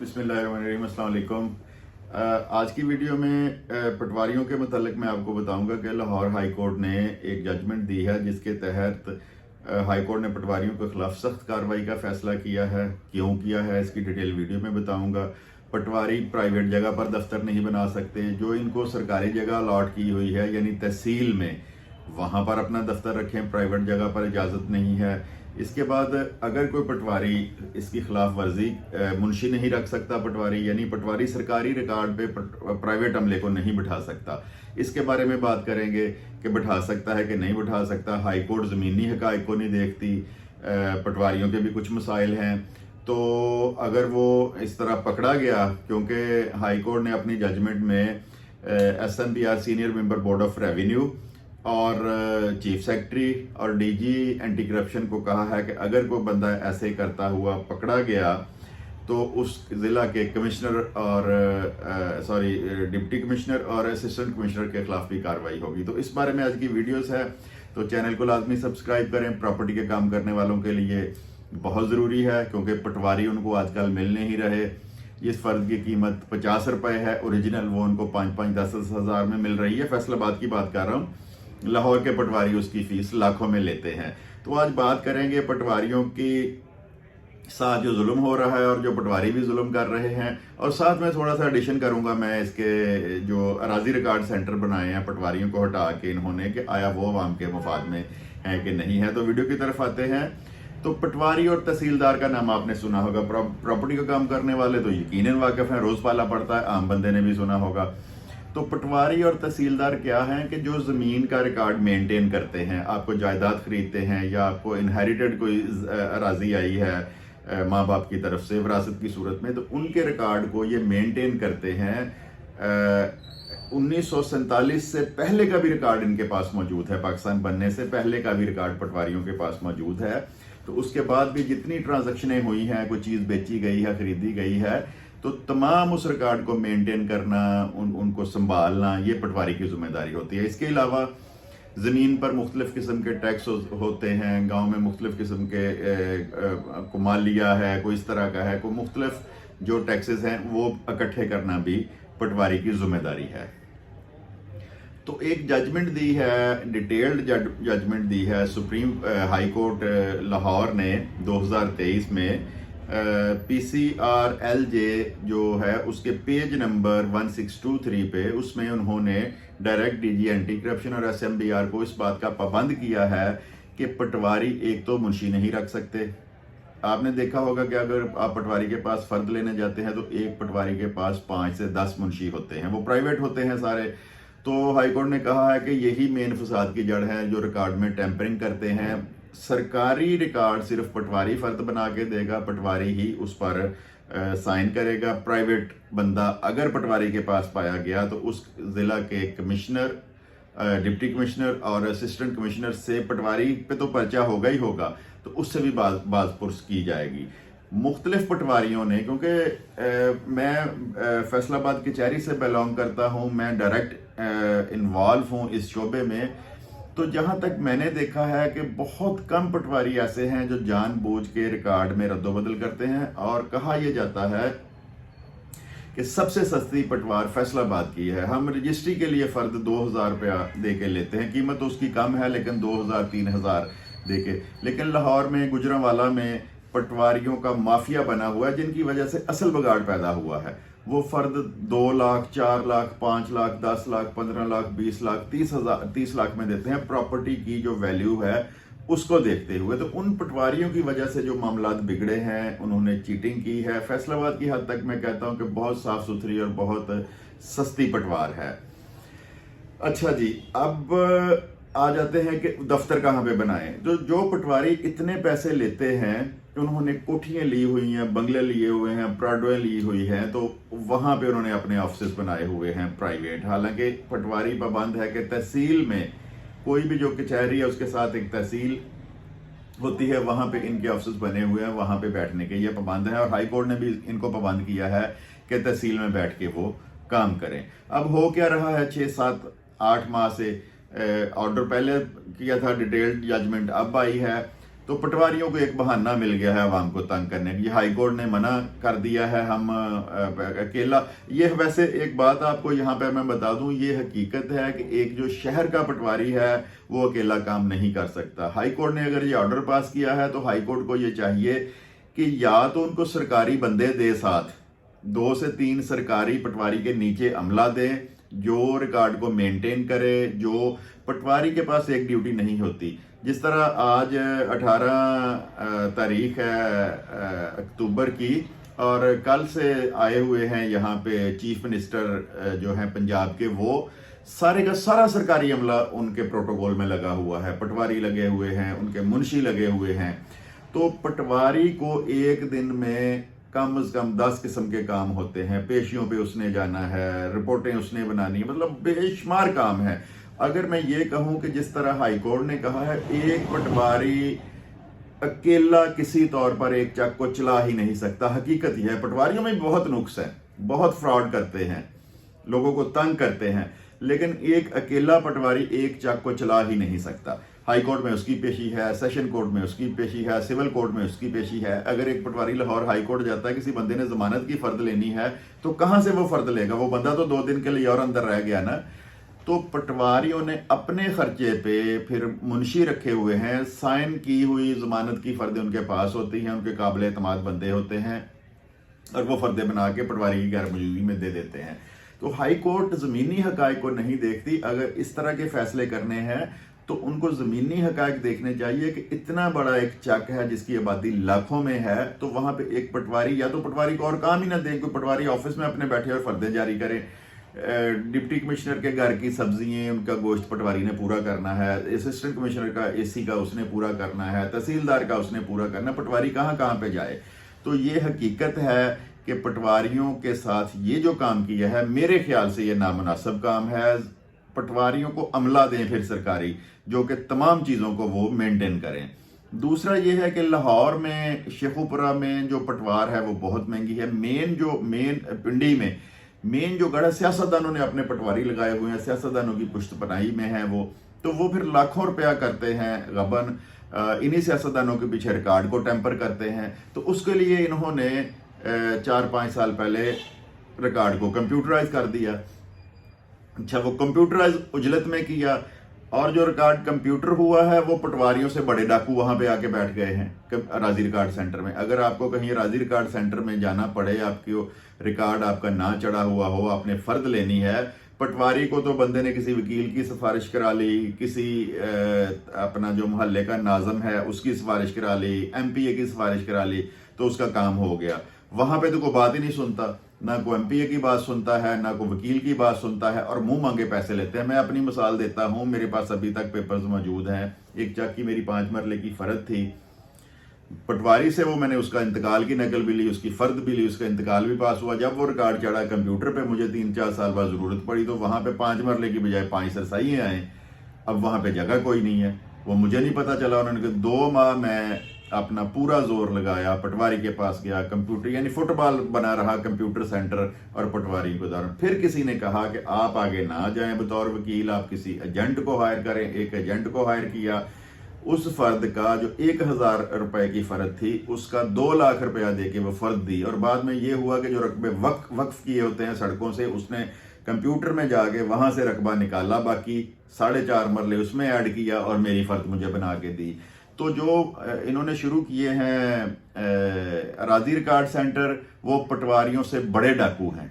बिस्मिल्लाहिर्रहमानिर्रहीम, अस्सलाम वालेकुम। आज की वीडियो में पटवारियों के मतलब मैं आपको बताऊंगा कि लाहौर हाई कोर्ट ने एक जजमेंट दी है जिसके तहत हाई कोर्ट ने पटवारियों के खिलाफ सख्त कार्रवाई का फैसला किया है। क्यों किया है इसकी डिटेल वीडियो में बताऊंगा। पटवारी प्राइवेट जगह पर दफ्तर नहीं बना सकते, जो इनको सरकारी जगह अलॉट की हुई है यानी तहसील में, वहाँ पर अपना दफ्तर रखें, प्राइवेट जगह पर इजाज़त नहीं है। इसके बाद अगर कोई पटवारी इसकी खिलाफ वर्जी, मुंशी नहीं रख सकता पटवारी, यानी पटवारी सरकारी रिकॉर्ड पे प्राइवेट अमले को नहीं बिठा सकता। इसके बारे में बात करेंगे कि बिठा सकता है कि नहीं बिठा सकता। हाई कोर्ट ज़मीनी हक़ाइक़ को नहीं देखती, पटवारियों के भी कुछ मसाइल हैं। तो अगर वो इस तरह पकड़ा गया, क्योंकि हाई कोर्ट ने अपनी जजमेंट में SMPR senior member board of revenue और चीफ सेक्रेटरी और DG एंटी करप्शन को कहा है कि अगर कोई बंदा ऐसे करता हुआ पकड़ा गया तो उस ज़िला के कमिश्नर और डिप्टी कमिश्नर और असिस्टेंट कमिश्नर के खिलाफ भी कार्रवाई होगी। तो इस बारे में आज की वीडियोस है, तो चैनल को लाजमी सब्सक्राइब करें। प्रॉपर्टी के काम करने वालों के लिए बहुत ज़रूरी है, क्योंकि पटवारी उनको आजकल मिल नहीं रहे। जिस फ़र्द की कीमत 50 रुपये है ओरिजिनल, वो उनको 5-5, 10-10 हज़ार में मिल रही है। फैसलाबाद की बात कर रहा हूँ, लाहौर के पटवारी उसकी फीस लाखों में लेते हैं। तो आज बात करेंगे पटवारियों की साथ जो जुल्म हो रहा है और जो पटवारी भी जुल्म कर रहे हैं, और साथ में थोड़ा सा एडिशन करूंगा मैं इसके जो अराजी रिकॉर्ड सेंटर बनाए हैं पटवारियों को हटा के इन्होंने, कि आया वो आवाम के मफाद में है कि नहीं है। तो वीडियो की तरफ आते हैं। तो पटवारी और तहसीलदार का नाम आपने सुना होगा। प्रॉपर्टी का काम करने वाले तो यकीनन वाकिफ हैं, रोज पाला पड़ता है, आम बंदे ने भी सुना होगा। तो पटवारी और तहसीलदार क्या हैं कि जो ज़मीन का रिकॉर्ड मेंटेन करते हैं। आपको जायदाद खरीदते हैं या आपको इनहेरिटेड कोई अराजी आई है माँ बाप की तरफ से विरासत की सूरत में, तो उनके रिकॉर्ड को ये मेंटेन करते हैं। 1947 से पहले का भी रिकॉर्ड इनके पास मौजूद है, पाकिस्तान बनने से पहले का भी रिकॉर्ड पटवारियों के पास मौजूद है। तो उसके बाद भी जितनी ट्रांजैक्शनें हुई हैं, कोई चीज़ बेची गई है, खरीदी गई है, तो तमाम उस रिकॉर्ड को मेंटेन करना, उनको संभालना, ये पटवारी की जिम्मेदारी होती है। इसके अलावा ज़मीन पर मुख्तलिफ़ किस्म के टैक्स होते हैं, गांव में मुख्तलिफ़ किस्म के को मालिया है, कोई इस तरह का है, कोई मुख्तलिफ़ जो टैक्सेस हैं वो इकट्ठे करना भी पटवारी की जिम्मेदारी है। तो एक जजमेंट दी है, डिटेल्ड जजमेंट दी है सुप्रीम हाई कोर्ट लाहौर ने 2023 में। PCRLJ जो है उसके पेज नंबर 1623 पे, उसमें उन्होंने डायरेक्ट DG एंटी करप्शन और SMPR को इस बात का पाबंद किया है कि पटवारी एक तो मुंशी नहीं रख सकते। आपने देखा होगा कि अगर आप पटवारी के पास फर्द लेने जाते हैं तो एक पटवारी के पास 5 से 10 मुंशी होते हैं, वो प्राइवेट होते हैं सारे। तो हाईकोर्ट ने कहा है कि यही मेन फसाद की जड़ है, जो रिकॉर्ड में टेम्परिंग करते हैं। सरकारी रिकॉर्ड सिर्फ पटवारी फर्द बना के देगा, पटवारी ही उस पर साइन करेगा। प्राइवेट बंदा अगर पटवारी के पास पाया गया तो उस जिला के कमिश्नर, डिप्टी कमिश्नर और असिस्टेंट कमिश्नर से पटवारी पे तो पर्चा होगा ही होगा, तो उससे भी बाज़पुर्स की जाएगी। मुख्तलिफ पटवारियों ने, क्योंकि मैं फैसलाबाद कचहरी से बिलोंग करता हूँ, मैं डायरेक्ट इन्वॉल्व हूँ इस शोबे में, तो जहाँ तक मैंने देखा है कि बहुत कम पटवारी ऐसे हैं जो जानबूझ के रिकॉर्ड में रद्दोबदल करते हैं। और कहा यह जाता है कि सबसे सस्ती पटवार फैसलाबाद की है। हम रजिस्ट्री के लिए फ़र्द 2000 रुपया दे के लेते हैं, कीमत तो उसकी कम है लेकिन 2000-3000 दे के। लेकिन लाहौर में, गुजरांवाला में पटवारियों का माफिया बना हुआ है, जिनकी वजह से असल बगाड़ पैदा हुआ है। वो फर्द 2 लाख, 4 लाख, 5 लाख, 10 लाख, 15 लाख, 20 लाख, 30 लाख में देते हैं, प्रॉपर्टी की जो वैल्यू है उसको देखते हुए। तो उन पटवारियों की वजह से जो मामलात बिगड़े हैं, उन्होंने चीटिंग की है। फैसलाबाद की हद तक मैं कहता हूं कि बहुत साफ सुथरी और बहुत सस्ती पटवार है। अच्छा जी, अब आ जाते हैं कि दफ्तर कहाँ पे बनाएं। जो पटवारी इतने पैसे लेते हैं, उन्होंने कोठियाँ ली हुई हैं, बंगले लिए हुए हैं, प्राडोएं ली हुई हैं, तो वहाँ पे उन्होंने अपने ऑफिस बनाए हुए हैं प्राइवेट। हालांकि पटवारी पाबंद है कि तहसील में कोई भी जो कचहरी है उसके साथ एक तहसील होती है, वहाँ पे इनके ऑफिस बने हुए हैं, वहाँ पे बैठने के ये पाबंद है। और हाई कोर्ट ने भी इनको पाबंद किया है कि तहसील में बैठ के वो काम करें। अब हो क्या रहा है, 6, 7, 8 माह से ऑर्डर पहले किया था, डिटेल्ड जजमेंट अब आई है। तो पटवारियों को एक बहाना मिल गया है आवाम को तंग करने की। हाई कोर्ट ने मना कर दिया है, हम अकेला। ये वैसे एक बात आपको यहाँ पे मैं बता दूं, ये हकीकत है कि एक जो शहर का पटवारी है वो अकेला काम नहीं कर सकता। हाई कोर्ट ने अगर ये ऑर्डर पास किया है तो हाई कोर्ट को ये चाहिए कि या तो उनको सरकारी बंदे दे, साथ 2 से 3 सरकारी पटवारी के नीचे अमला दे जो रिकॉर्ड को मेंटेन करे, जो पटवारी के पास एक ड्यूटी नहीं होती। जिस तरह आज 18 तारीख है अक्टूबर की, और कल से आए हुए हैं यहाँ पे चीफ मिनिस्टर जो हैं पंजाब के, वो सारे का सारा सरकारी अमला उनके प्रोटोकॉल में लगा हुआ है, पटवारी लगे हुए हैं, उनके मुंशी लगे हुए हैं। तो पटवारी को एक दिन में कम से कम 10 किस्म के काम होते हैं। पेशियों पे उसने जाना है, रिपोर्टें उसने बनानी है, मतलब बेशुमार काम है। अगर मैं ये कहूं कि जिस तरह हाई कोर्ट ने कहा है, एक पटवारी अकेला किसी तौर पर एक चक को चला ही नहीं सकता। हकीकत यह है, पटवारियों में बहुत नुक्स है, बहुत फ्रॉड करते हैं, लोगों को तंग करते हैं, लेकिन एक अकेला पटवारी एक चक को चला ही नहीं सकता। हाई कोर्ट में उसकी पेशी है, सेशन कोर्ट में उसकी पेशी है, सिविल कोर्ट में उसकी पेशी है। अगर एक पटवारी लाहौर हाई कोर्ट जाता है, किसी बंदे ने जमानत की फर्द लेनी है, तो कहां से वो फर्द लेगा? वो बंदा तो 2 दिन के लिए और अंदर रह गया ना। तो पटवारियों ने अपने खर्चे पे फिर मुंशी रखे हुए हैं, साइन की हुई जमानत की फर्दें उनके पास होती हैं, उनके काबिल एतमाद बंदे होते हैं, और वो फर्दे बना के पटवारी की गैर मौजूदगी में दे देते हैं। तो हाई कोर्ट जमीनी हकायक को नहीं देखती। अगर इस तरह के फैसले करने हैं तो उनको जमीनी हकायक देखने चाहिए कि इतना बड़ा एक चक है जिसकी आबादी लाखों में है, तो वहां पे एक पटवारी, या तो पटवारी को और काम ही ना दे, कोई पटवारी ऑफिस में अपने बैठे और फर्दे जारी करे। डिप्टी कमिश्नर के घर की सब्जियां, उनका गोश्त पटवारी ने पूरा करना है, असिस्टेंट कमिश्नर का एसी का उसने पूरा करना है, तहसीलदार का उसने पूरा करना है, पटवारी कहाँ कहाँ पे जाए। तो ये हकीकत है कि पटवारियों के साथ ये जो काम किया है, मेरे ख्याल से ये नामुनासिब काम है। पटवारियों को अमला दें फिर सरकारी, जो कि तमाम चीज़ों को वो मेंटेन करें। दूसरा ये है कि लाहौर में शेखुपुरा में जो पटवार है वो बहुत महंगी है। मेन पिंडी में मेन जो गढ़ है, सियासतदानों ने अपने पटवारी लगाए हुए हैं, सियासतदानों की पुश्तपनाही में है वो, तो वो फिर लाखों रुपया करते हैं गबन, इन्हीं सियासतदानों के पीछे रिकॉर्ड को टेम्पर करते हैं। तो उसके लिए इन्होंने 4-5 साल पहले रिकॉर्ड को कंप्यूटराइज कर दिया। अच्छा, वो कंप्यूटराइज उजलत में किया, और जो रिकॉर्ड कंप्यूटर हुआ है वो पटवारियों से बड़े डाकू वहां पे आके बैठ गए हैं राजी रिकॉर्ड सेंटर में। अगर आपको कहीं राजी रिकॉर्ड सेंटर में जाना पड़े, आपकी रिकॉर्ड आपका ना चढ़ा हुआ हो, आपने फर्द लेनी है, पटवारी को तो बंदे ने किसी वकील की सिफारिश करा ली, किसी अपना जो मोहल्ले का नाज़म है उसकी सिफारिश करा ली, MPA की सिफारिश करा ली, तो उसका काम हो गया। वहां पे तो कोई बात ही नहीं सुनता, ना कोई MPA की बात सुनता है, ना कोई वकील की बात सुनता है, और मुंह मांगे पैसे लेते हैं। मैं अपनी मिसाल देता हूं, मेरे पास अभी तक पेपर्स मौजूद हैं। एक चक की मेरी 5 मरले की फर्द थी, पटवारी से वो मैंने उसका इंतकाल की नकल भी ली, उसकी फर्द भी ली, उसका इंतकाल भी पास हुआ। जब वो रिकॉर्ड चढ़ा कंप्यूटर पे, मुझे 3-4 साल बाद जरूरत पड़ी, तो वहां पे 5 मरले की बजाय 5 सरसाइयां आए। अब वहां पे जगह कोई नहीं है, वो मुझे नहीं पता चला। उन्होंने कहा 2 माह मैं अपना पूरा जोर लगाया, पटवारी के पास गया, कंप्यूटर यानी फुटबॉल बना रहा कंप्यूटर सेंटर और पटवारी को दौरान। फिर किसी ने कहा कि आप आगे ना जाएं बतौर वकील, आप किसी एजेंट को हायर करें। एक एजेंट को हायर किया, उस फर्द का जो 1000 रुपए की फर्द थी उसका 2 लाख रुपया दे के वो फर्द दी। और बाद में ये हुआ कि जो रकबे वक्फ किए होते हैं सड़कों से, उसने कंप्यूटर में जाके वहां से रकबा निकाला, बाकी 4.5 मरले उसमें ऐड किया और मेरी फर्द मुझे बना के दी। तो जो इन्होंने शुरू किए हैं राजी रिकॉर्ड सेंटर, वो पटवारियों से बड़े डाकू हैं।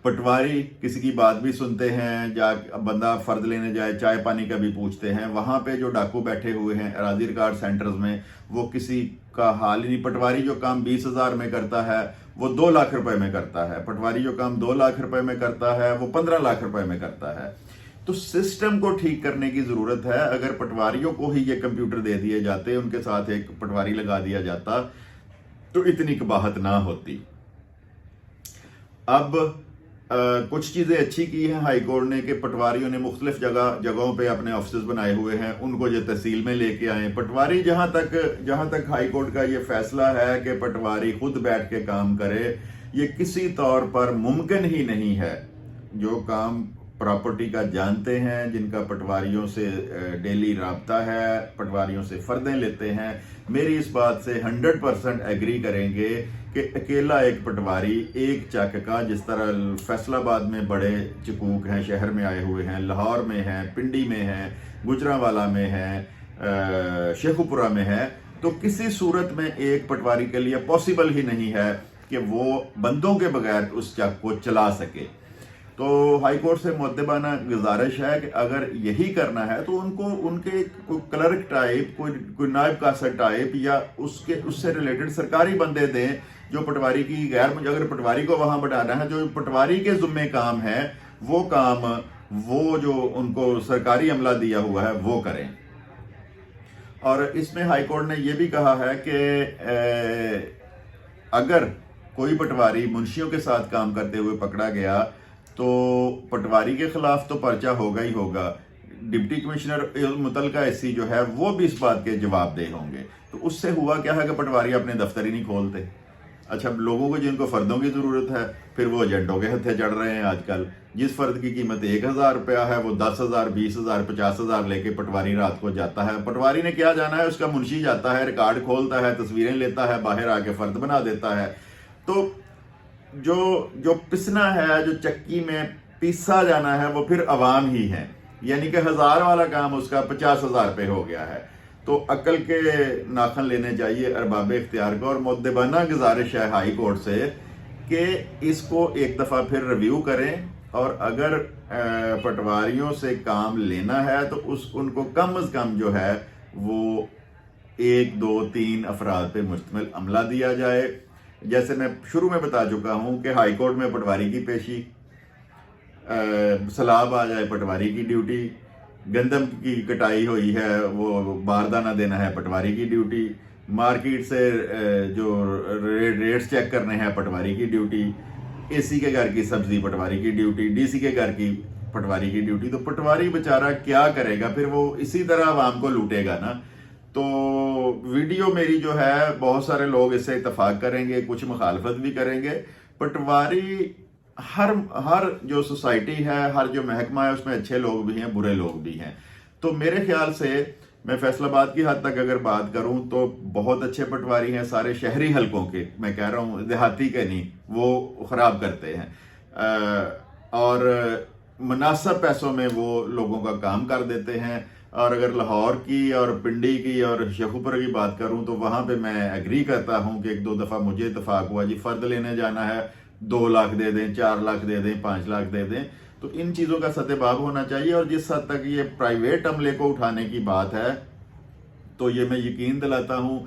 पटवारी किसी की बात भी सुनते हैं, जा बंदा फर्द लेने जाए चाय पानी का भी पूछते हैं। वहां पे जो डाकू बैठे हुए हैं राजी रिकॉर्ड सेंटर्स में, वो किसी का हाल ही नहीं। पटवारी जो काम 20,000 में करता है वो 2 लाख रुपए में करता है, पटवारी जो काम 2 लाख रुपए में करता है वो 15 लाख रुपए में करता है। तो सिस्टम को ठीक करने की जरूरत है। अगर पटवारियों को ही ये कंप्यूटर दे दिए जाते, उनके साथ एक पटवारी लगा दिया जाता, तो इतनी कबाहत ना होती। अब कुछ चीजें अच्छी की हैं हाई कोर्ट ने कि पटवारियों ने मुख्तलिफ जगहों पे अपने ऑफिस बनाए हुए हैं, उनको जो तहसील में लेके आए पटवारी। जहां तक हाई कोर्ट का ये फैसला है कि पटवारी खुद बैठ के काम करे, ये किसी तौर पर मुमकिन ही नहीं है। जो काम प्रॉपर्टी का जानते हैं, जिनका पटवारियों से डेली राब्ता है, पटवारियों से फ़र्दें लेते हैं, मेरी इस बात से 100% एग्री करेंगे कि अकेला एक पटवारी एक चक का, जिस तरह फैसलाबाद में बड़े चकूक हैं, शहर में आए हुए हैं, लाहौर में हैं, पिंडी में हैं, गुजरांवाला में हैं, शेखुपुरा में है, तो किसी सूरत में एक पटवारी के लिए पॉसिबल ही नहीं है कि वो बंदों के बगैर उस चक को चला सके। तो हाई कोर्ट से मुद्दबाना गुजारिश है कि अगर यही करना है तो उनको उनके कोई क्लर्क टाइप, कोई नायब कासर टाइप या उससे रिलेटेड सरकारी बंदे दें जो पटवारी की अगर पटवारी को वहां बढ़ाना है, जो पटवारी के जुम्मे काम है वो काम वो जो उनको सरकारी अमला दिया हुआ है वो करें। और इसमें हाई कोर्ट ने यह भी कहा है कि अगर कोई पटवारी मुंशियों के साथ काम करते हुए पकड़ा गया तो पटवारी के खिलाफ तो पर्चा होगा ही होगा, डिप्टी कमिश्नर मुतलका एससी जो है वो भी इस बात के जवाबदेह होंगे। तो उससे हुआ क्या है कि पटवारी अपने दफ्तर ही नहीं खोलते। अच्छा, लोगों को जिनको फर्दों की जरूरत है फिर वो एजेंटों के हत्थे चढ़ रहे हैं। आजकल जिस फर्द की कीमत 1000 रुपया है वो 10,000, 20,000, 50,000 लेके पटवारी रात को जाता है। पटवारी ने क्या जाना है, उसका मुंशी जाता है, रिकॉर्ड खोलता है, तस्वीरें लेता है, बाहर आके फर्द बना देता है। तो जो पिसना है, जो चक्की में पीसा जाना है वो फिर अवाम ही है, यानी कि 1000 वाला काम उसका 50,000 पे हो गया है। तो अक्ल के नाखन लेने चाहिए अरबाब इख्तियार को, और मुद्दबाना गुजारिश है हाई कोर्ट से कि इसको एक दफ़ा फिर रिव्यू करें, और अगर पटवारियों से काम लेना है तो उनको कम अज़ कम जो है वो 1, 2, 3 अफराद पे मुश्तमिल अमला दिया जाए। जैसे मैं शुरू में बता चुका हूं कि हाई कोर्ट में पटवारी की पेशी, सलाब आ जाए पटवारी की ड्यूटी, गंदम की कटाई हुई है वो बारदाना देना है पटवारी की ड्यूटी, मार्केट से जो रेट्स चेक करने हैं पटवारी की ड्यूटी, एसी के घर की सब्जी पटवारी की ड्यूटी, डीसी के घर की पटवारी की ड्यूटी। तो पटवारी बेचारा क्या करेगा, फिर वो इसी तरह आवाम को लूटेगा ना। तो वीडियो मेरी जो है बहुत सारे लोग इससे इत्तफाक करेंगे, कुछ मुखालफत भी करेंगे। पटवारी हर जो सोसाइटी है, हर जो महकमा है उसमें अच्छे लोग भी हैं, बुरे लोग भी हैं। तो मेरे ख्याल से मैं फैसलाबाद की हद तक अगर बात करूं तो बहुत अच्छे पटवारी हैं, सारे शहरी हलकों के, मैं कह रहा हूं देहाती के नहीं, वो खराब करते हैं और मुनासिब पैसों में वो लोगों का काम कर देते हैं। और अगर लाहौर की और पिंडी की और शेखुपुरा की बात करूं तो वहां पे मैं एग्री करता हूं कि 1-2 दफ़ा मुझे इत्तफाक हुआ जी, फर्द लेने जाना है 2 लाख दे दें, 4 लाख दे दें, 5 लाख दे दें। तो इन चीज़ों का सतेबाब होना चाहिए। और जिस हद तक ये प्राइवेट अमले को उठाने की बात है तो ये मैं यकीन दिलाता हूं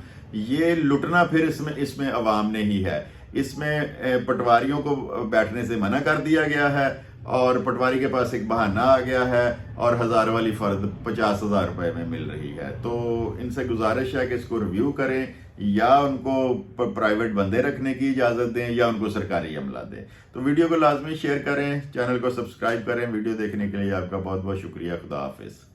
ये लुटना फिर इसमें अवाम ने ही है। इसमें पटवारियों को बैठने से मना कर दिया गया है और पटवारी के पास एक बहाना आ गया है और 1000 वाली फर्द 50,000 रुपए में मिल रही है। तो इनसे गुजारिश है कि इसको रिव्यू करें, या उनको प्राइवेट बंदे रखने की इजाज़त दें या उनको सरकारी अमला दें। तो वीडियो को लाजमी शेयर करें, चैनल को सब्सक्राइब करें। वीडियो देखने के लिए आपका बहुत बहुत शुक्रिया। खुदा हाफिज़।